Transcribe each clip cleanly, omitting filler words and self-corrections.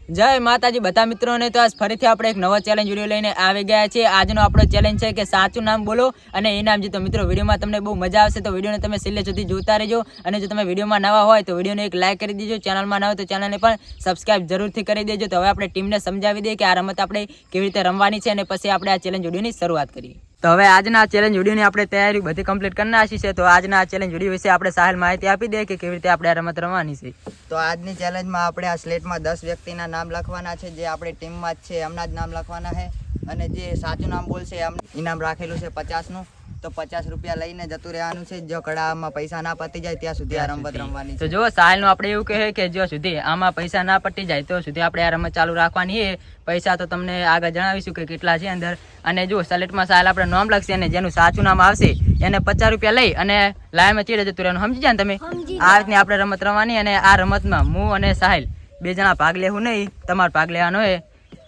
જય માતાજી બધા મિત્રોને। તો આજ ફરીથી આપણે એક નવો ચેલેન્જ વિડીયો લઈને આવી ગયા છીએ। આજનો આપણો ચેલેન્જ છે કે સાચું નામ બોલો અને ઇનામ જીતો। મિત્રો વિડીયોમાં તમને બહુ મજા આવશે તો વિડીયોને તમે છેલ્લે સુધી જોતા રહેજો। અને જો તમે વિડીયોમાં નવા હોય તો વિડીયોને એક લાઈક કરી દેજો। ચેનલમાં નવા હોય તો ચેનલને પણ સબસ્ક્રાઇબ જરૂરથી કરી દેજો। તો હવે આપણે ટીમને સમજાવી દઈએ કે આ રમત આપણે કેવી રીતે રમવાની છે અને પછી આપણે આ ચેલેન્જ વિડીયોની શરૂઆત કરીએ। તો હવે આજના ચેલેન્જ વિડીયોની આપણે તૈયારી બધી કમ્પ્લીટ કરી નાખી છે। તો આજના આ ચેલેન્જ વિડીયો વિશે આપણે સાહેલ માહિતી આપી દે કે કેવી રીતે આપણે આ રમત રમવાની છે। તો આજની ચેલેન્જમાં આપણે આ સ્લેટમાં 10 વ્યક્તિના નામ લખવાના છે જે આપણી ટીમમાં જ છે એમના જ નામ લખવાના છે અને જે સાચું નામ બોલશે એમ ઇનામ રાખેલું છે 50નું। તો 50 રૂપિયા લઈને જતું રહેવાનું છે। જો કડામાં પૈસા ના પતી જાય ત્યાં સુધી આ રમત રમવાની તો જો સાહેલનું આપણે એવું કહે કે જો સુધી આમાં પૈસા ના પતી જાય તો સુધી આપણે આ રમત ચાલુ રાખવાની છે। પૈસા તો તમને આગળ જણાવીશું કે કેટલા છે અંદર। અને જો સ્લેટમાં સાહેલ આપણે નામ લખશે અને જેનું સાચું નામ આવશે એને 50 રૂપિયા લઈ અને લાઈનમાં ચીડે જતું રહેવાનું। સમજી જાય ને તમે? આ રીતની આપણે રમત રમવાની। અને આ રમતમાં હું અને સાહેલ 2 જણા ભાગ લેવું નહીં, તમારે ભાગ લેવાનો હોય।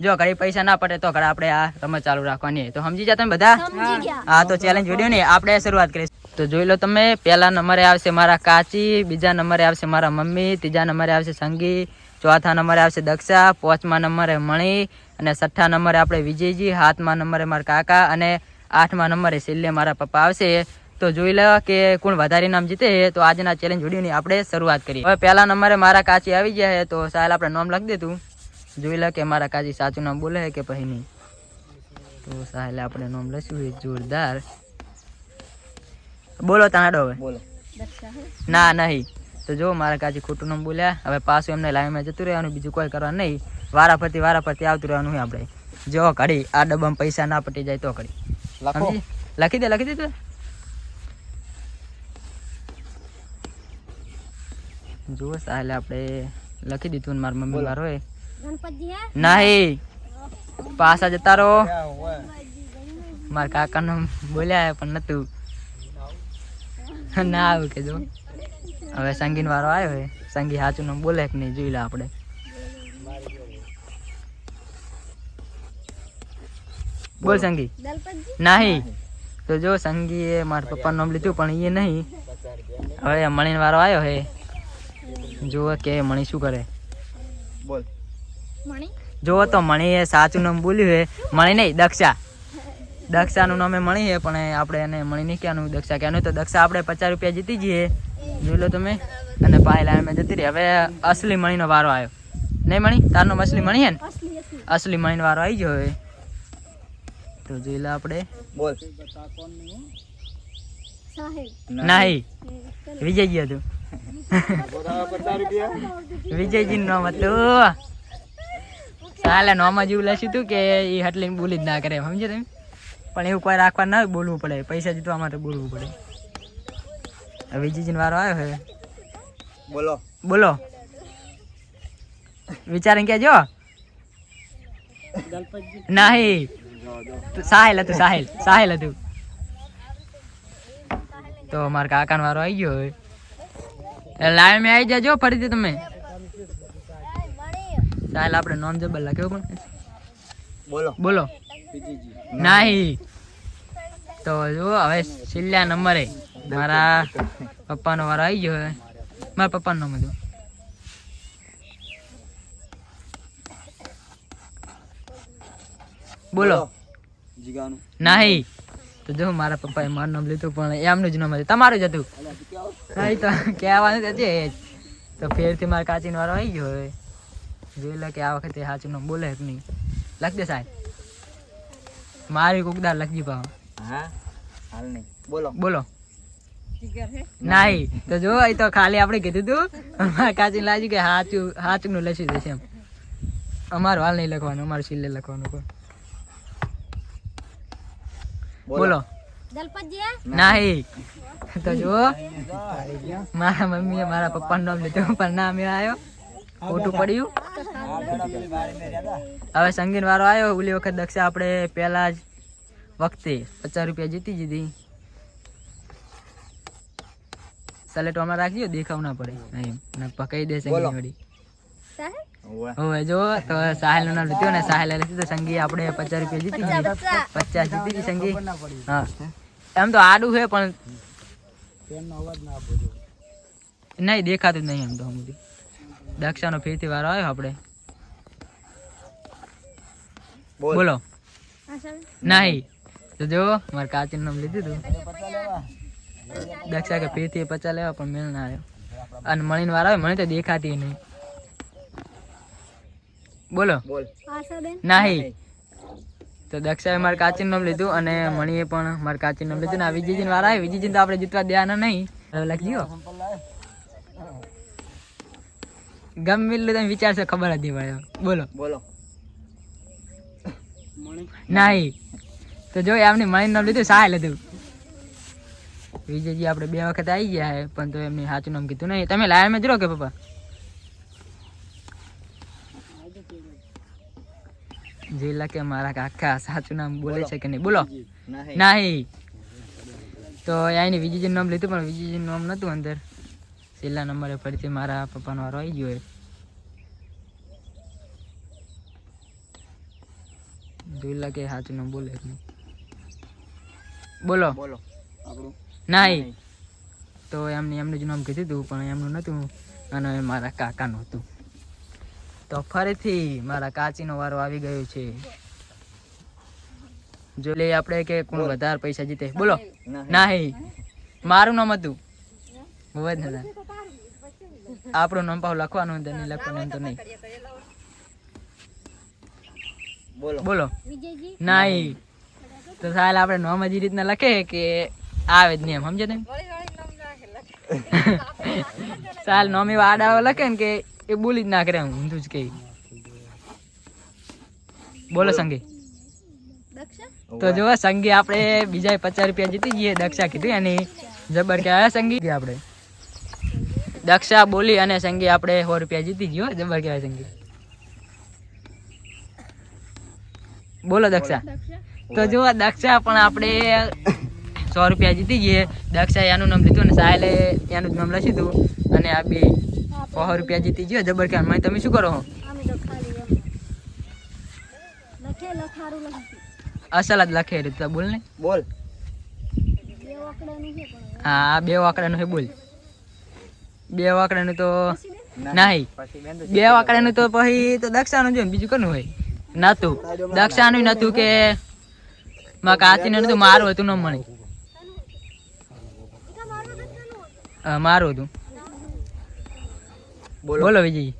જો ઘડી પૈસા ના પડે તો ઘરે આપણે આ રમત ચાલુ રાખવાની। તો સમજી જા તમે બધા? હા તો ચેલેન્જ વિડીયો ને આપણે શરૂઆત કરીએ। તો જોઈ લો તમે, પહેલા નંબરે આવશે મારા કાચી, બીજા નંબરે આવશે મારા મમ્મી, ત્રીજા નંબરે આવશે સંગી, ચોથા નંબરે આવશે દક્ષા, પાંચમા નંબરે મણી અને છઠ્ઠા નંબરે આપણે વિજયજી, સાતમા નંબરે મારા કાકા અને આઠમા નંબરે છેલ્લે મારા પપ્પા આવશે। તો જોઈ લો કે કોણ વધારે નામ જીતે। તો આજના ચેલેન્જ વિડીયોની આપણે શરૂઆત કરીએ। હવે પહેલા નંબરે મારા કાચી આવી ગયા છે। તો સાહેલ આપણે નામ લખી દે તું। જોઈ લે કે મારા કાચી સાચું નામ બોલે કે પછી નહીં। તો સાહેલ આપણે નામ લઈશું જોરદાર બોલો તાડો હવે બોલો ના નહીં। તો જો મારા કાચી ખોટું નામ બોલ્યા। હવે પાછું એમને લાઈનમાં જતું રહેવાનું, બીજું કોઈ કરવાનું નહીં। વારાફરતી આવતું રહેવાનું હોય આપણે। જો ઘડી આ ડબ્બામાં પૈસા ના પટી જાય તો ઘડી સમજી લખી દે તું। જો સાહેલ આપણે લખી દીધું। મારા મમ્મી વાળો હોય નહીં, પાછા જતા રહો। મારા કાકાનું બોલ્યા પણ નતું ના આવ્યું કે જો હવે સંગીન વાળો આવ્યો હોય। સંગી સાચું નામ બોલે કે નહીં જોઈ લે આપણે। બોલ સંગી નહીં। તો જો સંગી એ મારા પપ્પાનું નામ લીધું પણ એ નહીં। હવે મણીન વાળો આવ્યો હે। જો કે મણી શું કરે બોલ। જો તો મણી એ સાચું નામ બોલ્યું હે। મણી નહીં, દક્ષાનું નામે મણી છે પણ આપણે એને મણી નહીં કહેવાનું, દક્ષા કહેવાનું। તો દક્ષા આપણે 50 રૂપિયા જીતી જઈએ જોઈ લો તમે। અને પાય લાઈનમાં જતી રહી। હવે અસલી મણીનો વારો આવ્યો નહીં। મણી તારનો અસલી મણી છે ને? અસલી મણીનો વારો આવી ગયો હવે। તો જોઈ લો આપણે બોલ। નહીં, વિજયજી હતું। વિજયજી નું નામ હતું। સાલે નામ જ એવું લખ્યું હતું કે એ હટલીને બોલી જ ના કરે, સમજે તમે? પણ એવું કોઈ રાખવા ના બોલવું પડે, પૈસા જીતવા માટે બોલવું પડે। વિજયજીનો વારો આવ્યો હે। બોલો વિચારીને કહેજો। નહીં, સાહેલ હતું। તો મારા કાકાનો વારો આવી ગયો હવે। લાઈવ મેં આવી જાજો ફરીથી તમે। સાહેલ આપણે નોન જબર લખ્યો પણ બોલો નહીં। તો જો હવે છેલ્લા નંબરે મારા પપ્પાનો વારો આવી ગયો। મારા પપ્પાનું નામ હતું બોલો નહીં। તો જો મારા પપ્પાએ મારું નામ લીધું પણ એમનું જ નામ હતું, તમારું જ હતું। નહીં તો કહેવાનું જ છે। તો ફેરથી મારા કાચીનો વારો આવી ગયો હવે। જોઈ લે કે આ વખતે સાચું નામ બોલે કે નહીં। લખ દે સાહેબ, મારી કોકદાર લખજી પાવ। બોલો નહીં। તો જો એ તો ખાલી આપણે કીધું તું, મારા કાચી લાગ્યું કે સાચું નું લખી દેશે એમ। અમારું હાલ નહીં લખવાનું, અમારું છેલ્લે લખવાનું। બોલો નહીં। તો જો મારા મમ્મીએ મારા પપ્પાનું નામ લીધું પણ ના મેં આવ્યો, ખોટું પડ્યું। હવે સંગીન વાળો આવ્યો। ઓલી વખત દક્ષા આપણે પહેલા જ વખતે 50 રૂપિયા જીતી દીધી। સલેટો અમારે રાખજો, દેખાવ ના પડે એમ પકડી દે સંગી વળી। હવે જો તો સાહેલ નું નામ લીધું ને સાહેલ લીધું તો સંગી આપણે 50 રૂપિયા જીતી ગઈ। 50 જીતી ગઈ સંગી। હા એમ તો આડું છે પણ નહીં દેખાતું જ નહીં એમ તો। દક્ષાનો ફેરથી વારો આવ્યો આપણે। બોલો નહીં. તો જો મારે કાચીનું નામ લીધું હતું. દક્ષા કે ફીરથી 50 લેવા પણ મેળ ના આવ્યો. અને મણીને વાર આવે મને તો દેખાતી નહીં. બોલો બોલ નહીં. તો દક્ષાએ મારે કાચીનું નામ લીધું અને મણીએ પણ મારે કાચીનું નામ લીધું ને આ વિજયજીને વાર આવે. વિજયજીને તો આપણે જીતવા દેવાના નહીં. હવે લખજો ગમે એટલું તમે વિચારશો ખબર જ નહીં પડે. બોલો બોલો નહીં. તો જો એમની મણીનું નામ લીધું સાહેલ હતું. વિજયજી આપણે 2 વખત આવી ગયા હે પણ તો એમને સાચું નામ કીધું નહીં. તમે લાયનમાં જ રહો કે પપ્પા? જેલા કે મારા કાકા સાચું નામ બોલે છે કે નહીં? બોલો નહીં. તો અહીંની વિજયજીનું નામ લીધું પણ વિજયજીનું નામ નહોતું અંદર. છેલ્લા નંબરે ફરીથી મારા પપ્પાનો વારો આવી ગયો. જેલા કે સાચું નામ બોલે કે નહીં? બોલો બોલો આપણું નહીં. તો એમનું જ નામ કીધું હતું પણ એમનું નહોતું અને મારા કાકાનું હતું. તો ફરીથી મારા કાચીનો વારો આવી ગયો છે. જો લે આપણે કે કોણ વધારે પૈસા જીતે. બોલો નહીં. મારું નામ હતું હોય જ નતા. આપણું નામ પાછું લખવાનું તો નહીં લખવાનું એમ તો નહીં. બોલો બોલો નહીં. તો સાહેબ આપણે નામ જ એ રીતના લખે કે આવે જ નહીં એમ સમજે તમે? સાલ નામ એવા આડા લખે ને કે એ બોલી જ ના કરે એમ ઊંધું જ કહી. બોલો સંગી. તો જો સંગી આપણે બીજા 50 રૂપિયા જીતી જઈએ. દક્ષા કીધું એની જબર કહેવાય સંગી. આપણે દક્ષા બોલી અને સંગી આપણે 100 રૂપિયા જીતી ગયો. જબર કહેવાય સંગી. બોલો દક્ષા. તો જો દક્ષા પણ આપણે 100 રૂપિયા જીતી ગઈએ. દક્ષાએ એનું નામ લીધું અને સાહેલે એનું જ નામ લખી દીધું અને આ 100 રૂપિયા જીતી ગયો. જબર કહેવાય. તમે શું કરો? અસલ જ લખે તો બોલ ને. બોલ હા 2 વાકડાનું છે. બોલ 2 વાકડાનું તો નહીં. 2 વાકડાનું તો પછી તો દક્ષાનું જોઈએ બીજું કોનું હોય? નતું દક્ષાનું નતું કે માં કાચીનું નતું. મારું હતું નામ મણી. મારું હતું. બોલો વિજયજી.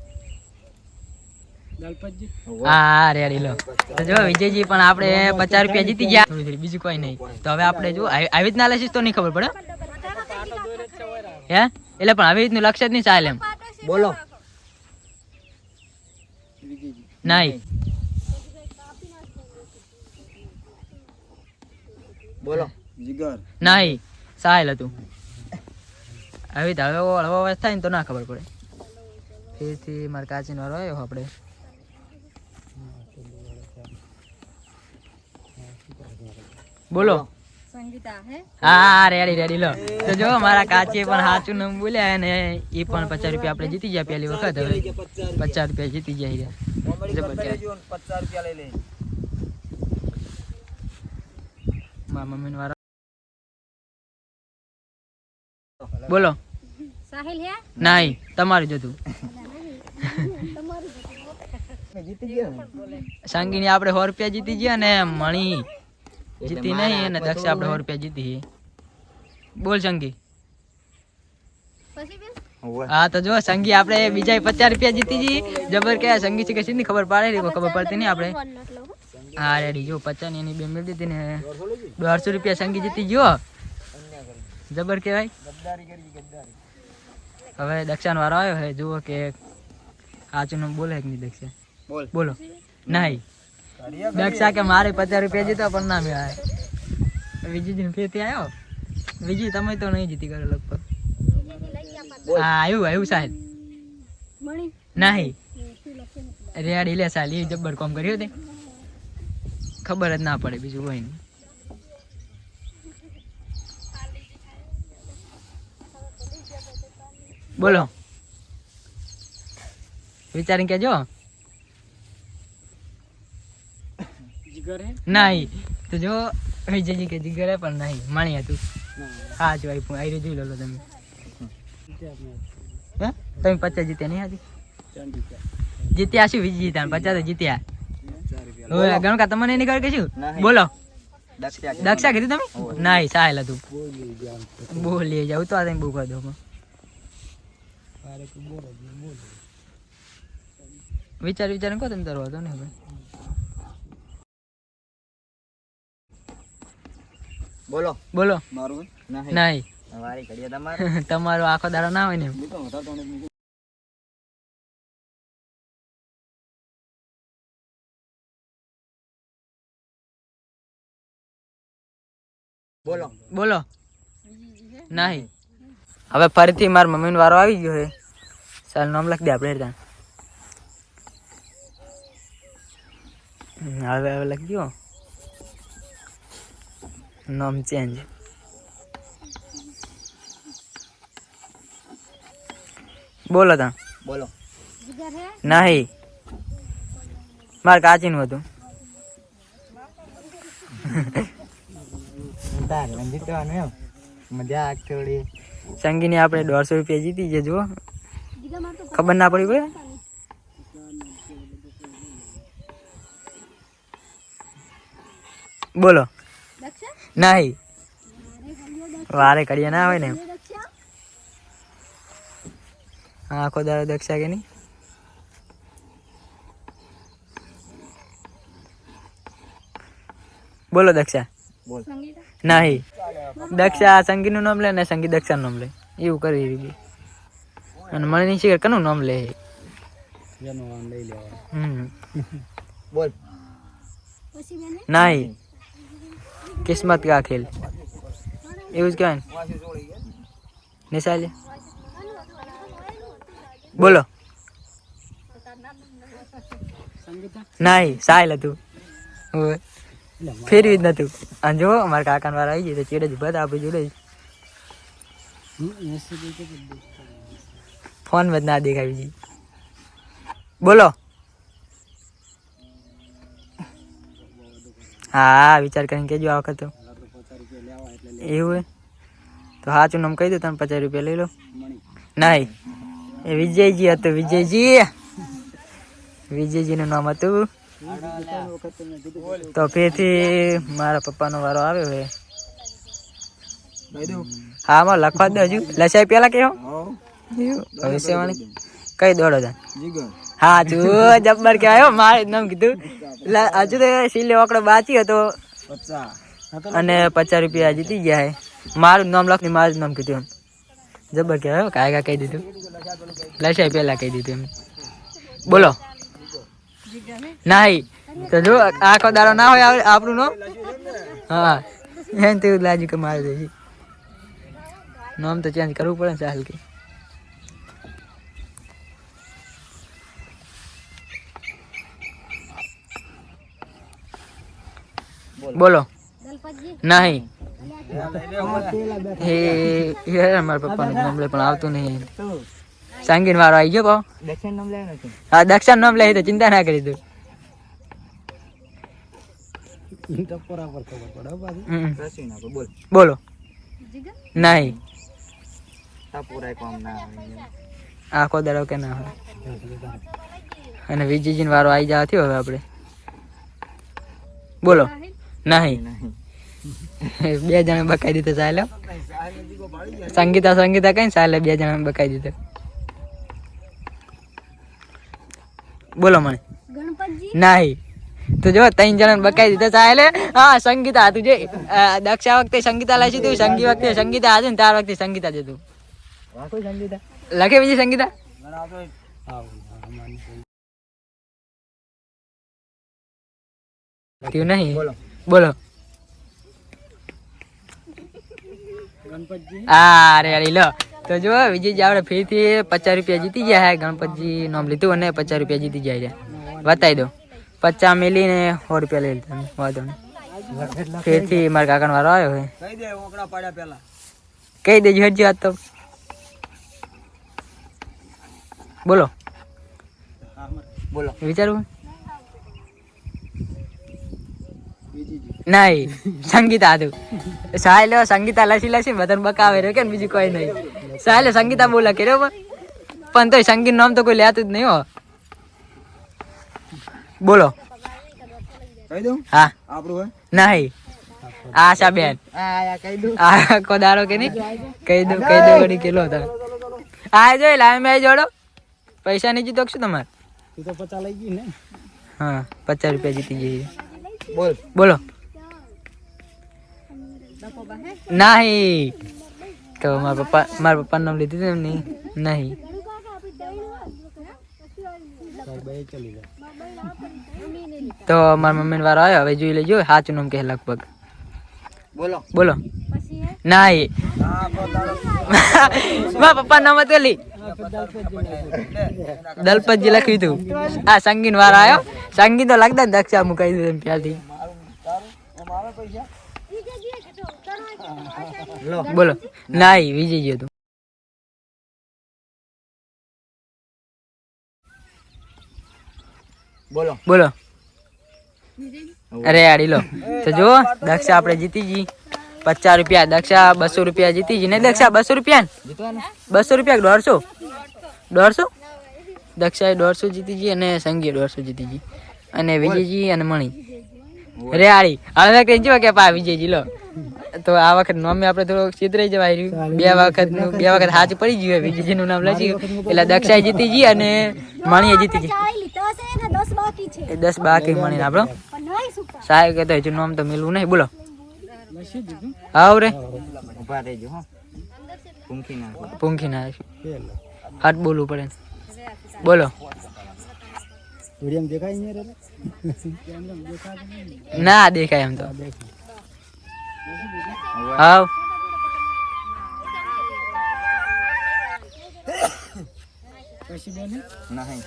હા રેડી લો. તો જો વિજયજી પણ આપણે 50 રૂપિયા જીતી ગયા. બીજું કોઈ નહીં. તો હવે આપણે જો આવી રીતના લઈશ તો નહીં ખબર પડે હે. એટલે પણ આવી રીતનું લક્ષ્ય જ નહીં ચાલે એમ. બોલો નહીં. બોલો જીગર નહીં. સાહેલ હતું. હવે હળવા થાય ને તો ના ખબર પડે. ફરીથી મારે કાચીનો વારો આવ્યો આપણે. બોલો હા રેડી લો. તો જો મારા કાચી પણ સાચું નામ બોલ્યા અને એ પણ 50 રૂપિયા આપણે જીતી ગયા પહેલી વખત. હવે 50 રૂપિયા જીતી ગયા. મારા મમ્મીનો વારો. બોલો નહીં. તમારું જોતું. સંગીની આપણે 100 રૂપિયા જીતી ગયા ને મણી જીતી નહીં અને દક્ષા આપણે 100 રૂપિયા જીતી. બોલ સંગી. હા તો જો સંગી આપણે બીજા 50 રૂપિયા જીતી જઈએ. જબર કે સંગી છે કે સીધી ખબર પાડે ખબર પડતી નહીં આપણે. હા રેડી જો 50 ની એની 2 મળી દીધી ને 150 રૂપિયા સંગી જીતી ગયો. જબર કહેવાય. હવે દક્ષાનો વારો આવ્યો છે. જુઓ કે સાચું નામ બોલે કે નહીં દક્ષા? બોલો નહીં. દક્ષા કે મારે 50 રૂપિયા જીતો પણ ના મેળાય. વિજયજી ફેરથી આવ્યો. વિજય તમે તો નહીં જીતી ગયો લગભગ. હા આવ્યું સાહેબ નહીં. રેડી લે સાહેબ. એ જબ્બર કામ કર્યું તે ખબર જ ના પડે બીજું કોઈ નહીં. બોલો વિચારીને કેજો. નહીં. તો જો વિજયજી કે જીગર હે પણ નહીં મણી હતું. હા જો આવી જોઈ લો તમે. હે તમે 50 જીત્યા નહીં? આજે જીત્યા શું? વિજય જીત્યા 50 જીત્યા. હવે ગણકા તમને એની ખબર કે શું નહીં. બોલો દક્ષા દક્ષા કીધું તમે નહીં સાહેલ હતું બોલી જાવ તો આ તમે બહુ કહી દો વિચાર વિચાર કહો તમે તારો હતો ને હવે બોલો બોલો મારું નહીં નહીં વારી ઘડીએ તમારે તમારો આખો દાડો ના હોય ને બોલો બોલો નહીં હવે ફરીથી મારા મમ્મીનો વારો આવી ગયો છે ચાલ નામ લખી દે આપણે ત્યાં હવે લખી દો નામ ચેન્જ બોલો તા બોલો નહીં મારે કાચીનું હતું જીતવાનું એમ મજા થોડી સંગીને આપણે 150 રૂપિયા જીતી ગયા જુઓ ખબર ના પડી ભાઈ બોલો નહીં વારે કડીએ ના હોય ને આખો દાડો દક્ષા કે નહીં બોલો દક્ષા બોલ નહીં દક્ષા સંગીતનું નામ લે ને સંગીત દક્ષાનું નામ લે એવું કરી દીધું અને મને નહીં શીખર કનું નામ લે બોલ નહીં કિસ્મત કા ખેલ એવું જ કહેવાય ને નિશાલે બોલો નહીં સાહેલ હતું ઓય. ફેરવી જ નતું અને જો અમારા કાકાનો વાર આવી ગયો તો ચેડે જ બધા આપણી જોડે જ ફોન માં જ ના દેખાવી જી બોલો હા વિચાર કરીને કેજો આ વખત તો એવું હે તો સાચું નામ કહી દો તમે 50 રૂપિયા લઈ લો નહીં એ વિજયજી હતું વિજયજી નું નામ હતું તો ફેરથી મારા પપ્પાનો વારો આવ્યો હે હા માં લખવા દો હજુ લસાઈ પેલા કેવો ભવિષ્યવાણી કઈ દોડો તા હા જો જબ્બર કે આવ્યો મારે જ નામ કીધું હજુ તો સિલે ઓકડો બાકી હતો અને 50 રૂપિયા જીતી ગયા હે મારું નામ લખી મારું જ નામ કીધું એમ જબ્બર કે આવ્યો કાયગા કહી દીધું લસાઈ પેલા કહી દીધું એમ બોલો નહીં તો જો આખો દાડો ના હોય આપણું નામ હા એમ તો એવું લાગ્યું કે મારે જઈ નામ તો ચેન્જ કરવું પડે ને ચાલ કે બોલો નહીં એ મારા પપ્પાનું નામ લે પણ આવતું નહીં સંગીન વાળો આવી ગયો પાવ દક્ષિણ નામ લેવાનું છે હા દક્ષા નામ લે તો ચિંતા ના કરી તું રસી નાખો બોલ બોલો નહીં પૂરાય કામ ના આવે આખો દાડો કે ના હોય અને વિજયજી વારો આવી જવા થયો હવે આપણે બોલો નહીં બે જણા બકાઈ દીધો ચાલે સંગીતા કઈ ચાલે બે જણા બકાઈ દીધો બોલો મને નહીં તો જો 3 જણા બકાઈ દીધો ચાલે હા સંગીતા હતું જે દક્ષા વખતે સંગીતા લાવી તું સંગી વખતે સંગીતા હતું ને તાર વખતે સંગીતા જતું લખે બીજી સંગીતા થયું નહીં બોલો અરે અરે લો તો જો વિજયજી આપણે ફરીથી 50 રૂપિયા જીતી ગયા હે ગણપતજી નામ લીધું અને 50 રૂપિયા જીતી જાય છે બતાવી દો 50 મિલીને 100 રૂપિયા લઈ લીધા વાંધો નહીં ફરીથી મારા કાકાનો વારો આવ્યો હે કહી દેજો હજી વાત તો બોલો બોલો વિચારવું નહીં સંગીતા હતું સાહેલો સંગીતા લસી બધાને બકાવે રહ્યો કે બીજું કોઈ નહીં સાહેલે સંગીતા બોલા કર્યો પણ તોય સંગીત નામ તો કોઈ લેતું જ નહીં હો બોલો કહી દઉં હા આપણું હોય નહીં આશાબેન આ કહી દઉં આ કોદારો કે નહીં કહી દઉં વળી કેટલો હતો આ જોઈ લાવે મેં જોડો પૈસા નહીં જીતો શું તમારે તું તો 50 લઈ ગઈ ને હા 50 રૂપિયા જીતી જઈએ બોલ બોલો નહીં તો મારા પપ્પા નામ લીધું હતું એમ નહીં ભાઈ ચલી જા તો મારા મમ્મીનો વારો આવ્યો હવે જોઈ લેજો સાચું નામ કહે લગભગ બોલો બોલો નહીં મારા પપ્પા નામ હતું લી દલપતજી લખ્યું હતું હા સંગીન વારો આવ્યો સંગીન તો લાગતા ને દક્ષા મુકાઈ દીધું એમ ત્યાંથી બોલો નહીં વિજય હતું બોલો બોલો અરે આડી લો તો જો દક્ષા આપણે જીતી જી 50 રૂપિયા દક્ષા 200 રૂપિયા જીતી જી ને દક્ષા 200 રૂપિયા ને જીતવાનું 200 રૂપિયા 150 દક્ષાએ 150 જીતી જી અને સંગીએ 150 જીતી જી અને વિજયજી અને મણી રેવાડી હવે કઈ જો કે પા વિજયજી લો તો આ વખત નામે આપણે થોડો ચિતરાઈ જવાય રહ્યું બે વખત હાથ પડી ગયું વિજયજી નું નામ લઈ એટલે દક્ષાએ જીતી જી અને મણીએ જીતી જી 10 બાકી મણીને આપણો સાહેબ કહેતો હજુ નામ તો મેળવું નહીં બોલો હાવ રે ઉભા રહેજો હો પૂંખી ના હાથ બોલવું પડે બોલો વિડીયો દેખાય ને રે ના દેખાય એમ તો હાવ પછી બેન નહીં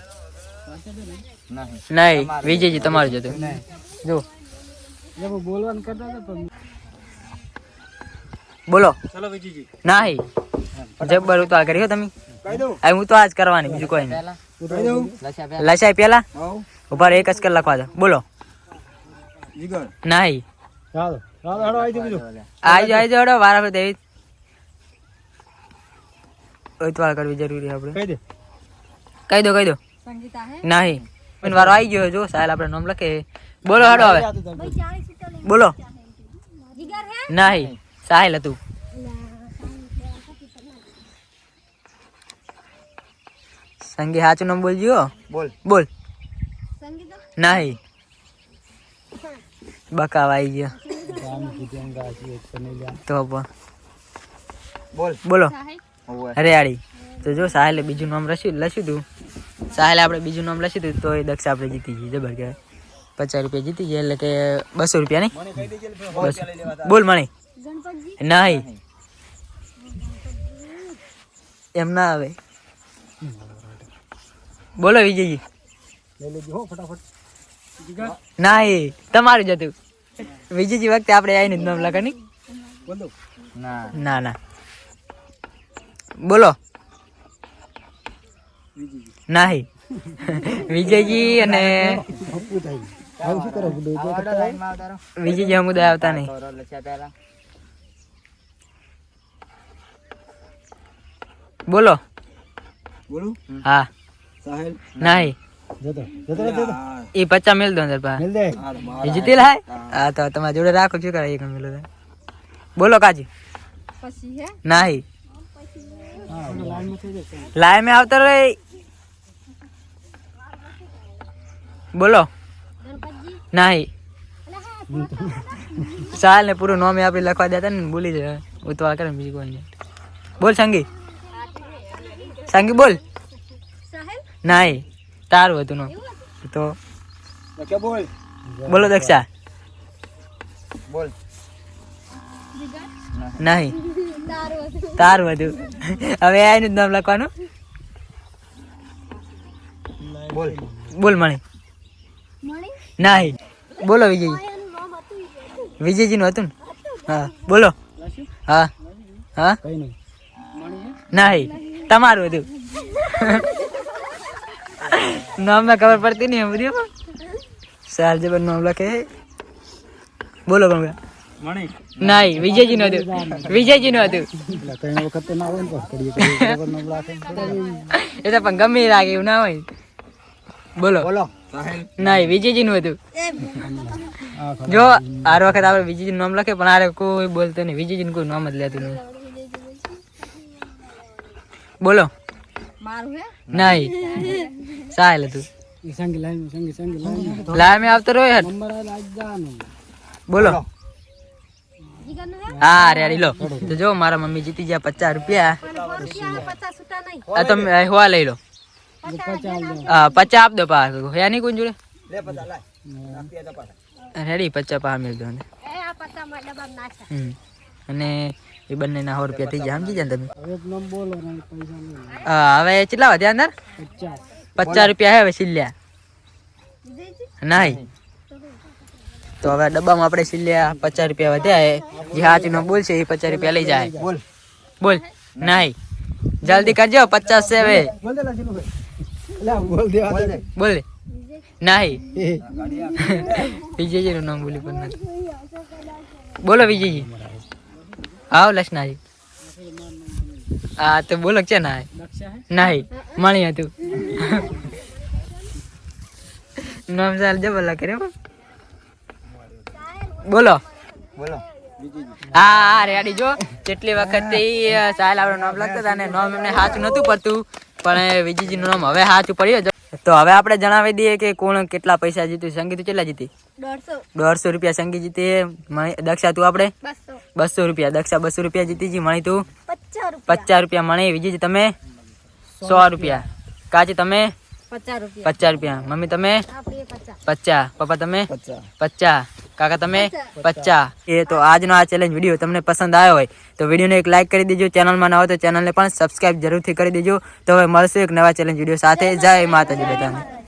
નહીં વિજયજી તમારું જતું જો જબ બોલવાનું કરતા હતા પણ બોલો ચલો વિજીજી નહીં જબ્બર ઉતાર કર્યો તમે કહી દઉં હવે હું તો આજ કરવાની બીજું કોઈ નહીં કહી દઉં લસાઈ પેલા આવ ઉપર એક જ કલાક લખવા દો બોલો જીગર નહીં ચાલો ચાલો હાડો આવી બીજો આઈ જાડો વારા પર દેવી ઉતાર કરવી જરૂરી આપણે કહી દે કહી દો નહીં મને વારો આવી ગયો જો સાહેબ આપણે નામ લખે બોલો હાડો હવે બોલો નહીં સાહેલ હતું સંગી સાચું નામ બોલજો બોલ બોલ નહીં બકાવા આવી ગયો ગામ કીધું ગાછી એક ને લ્યા તો પણ બોલ બોલો ઓવે હરિયાળી તો જો સાહેલે બીજું નામ લખ્યું તું સાહેલે આપણે બીજું નામ લખ્યું તું તો એ દક્ષ આપણે જીતી ગઈ જબર કહેવાય 50 રૂપિયા જીતી ગયા એટલે કે 200 રૂપિયા નહીં મને કહી દેજે બોલ મણી નહીં એમ ના આવે બોલો વિજયજી લઈ લેજો હો ફટાફટ જીગર નહીં તમારું જ હતું વિજયજી વખતે આપણે આવીને જ નામ લખા નહીં બોલ દો ના ના ના બોલો વિજીજી નહીં વિજયજી અને હપ્પુ થઈ આવું શું કરો બુડો જો આવડો લાઈનમાં આવતા રહો. વિજયજી સમુદાય આવતા નહીં થોડો લસ્યા પહેલા બોલો બોલું હા સાહેલ નહીં જતો જતો જતો એ 50 મેલ દો અંદર પા મિલ દે એ જીતી લાય હા તો તમારા જોડે રાખો શું કરે એક મેલો બોલો કાજી નહીં હા લાઈન માં થઈ જશે લાય મેં આવતા રે બોલો નહીં ચાલ ને પૂરું નામ આપણે લખવા દેતા ને ભૂલી જાય ઉતવા કરે બીજું કોઈ નહીં બોલ સંગી બોલ નહીં તારું હતું નામ તો કે બોલ બોલો દક્ષા બોલ નહીં તારું હતું હવે આનું જ નામ લખવાનું બોલ બોલ મણી નહીં બોલો વિજયજી નું હતું ને હા બોલો હા હા કઈ નહીં નહીં તમારું હતું નામ માં ખબર પડતી નહીં બધી સાર જબર નામ લખે બોલો ગંગા મણી નહીં વિજયજી નું હતું વિજયજી નું હતું એટલે કઈ વખત તો ના હોય ને પાસ કરીએ ખબર ન લાગે એ તો પણ ગમે એ લાગે એવું ના હોય બોલો બોલો નહીં વિજયજી નું હતું. જો આ વખત આપણે વિજયજી નું નામ લખે પણ આરે કોઈ બોલતો નહીં, વિજયજી નું કોઈ નામ જ લેતું નહીં. બોલો. નહીં સાહેલ હતું. સંગી લાઈન લાય મેં આવતો રહ્યો હેડ. નંબર આજ જાનો બોલો. હા રેડી લો. તો જો મારા મમ્મી જીતી ગયા 50 રૂપિયા. આ તમે હોવા લઈ લો. 50 આપ દો પાસ હે નહીં કોઈ જોડે. રેડી 50 પા મેળ દો. અને એ બંનેના 100 રૂપિયા થઈ ગયા સમજી જાય ને તમે. એક નામ બોલો ને પૈસા લો. હવે કેટલા વધ્યા અંદર? 50 રૂપિયા હે હવે સિલ્યા નહીં. તો હવે ડબ્બામાં આપણે સિલ્યા 50 રૂપિયા વધ્યા હે. જે સાચું નામ બોલશે એ 50 રૂપિયા લઈ જાય. બોલ બોલ. નહીં જલ્દી કરજો 50 છે હવે. બોલ દે લાજી ભાઈ. લે બોલ દે બોલ દે. બોલ નહીં. વિજયજી નું નામ બોલી પણ નથી. બોલો વિજયજી. આવ લસનાજી. હા તો બોલો છે ના દક્ષા હે નહીં મળી હતું. નામ ચાલ જબર લખે રે. બોલો. બોલો હા હા રેડી જો કેટલી વખત સાહેલ આપણું નામ લખતા હતા ને નામ એમને સાચું નતું પડતું પણ વિજયજી નું નામ હવે સાચું પડ્યું. તો હવે આપણે જણાવી દઈએ કે કોણ કેટલા પૈસા જીત્યું. સંગીત કેટલા જીતી? 150 રૂપિયા સંગીત જીતી. દક્ષા તું આપણે 200 રૂપિયા. દક્ષા 200 રૂપિયા જીતી જી. મણી તું 50 રૂપિયા. મણી વિજય તમે 100 રૂપિયા. કાચી તમે 50 રૂપિયા. મમ્મી તમે 50. પપ્પા તમે 50. કાકા તમે 50. એ તો આજનો આ ચેલેન્જ વિડીયો તમને પસંદ આવ્યો હોય તો વિડીયોને એક લાઈક કરી દેજો. ચેનલમાં ના હોય તો ચેનલને પણ સબસ્ક્રાઇબ જરૂરથી કરી દેજો. તો હવે મળશું એક નવા ચેલેન્જ વિડીયો સાથે. જય માતાજી બધાને.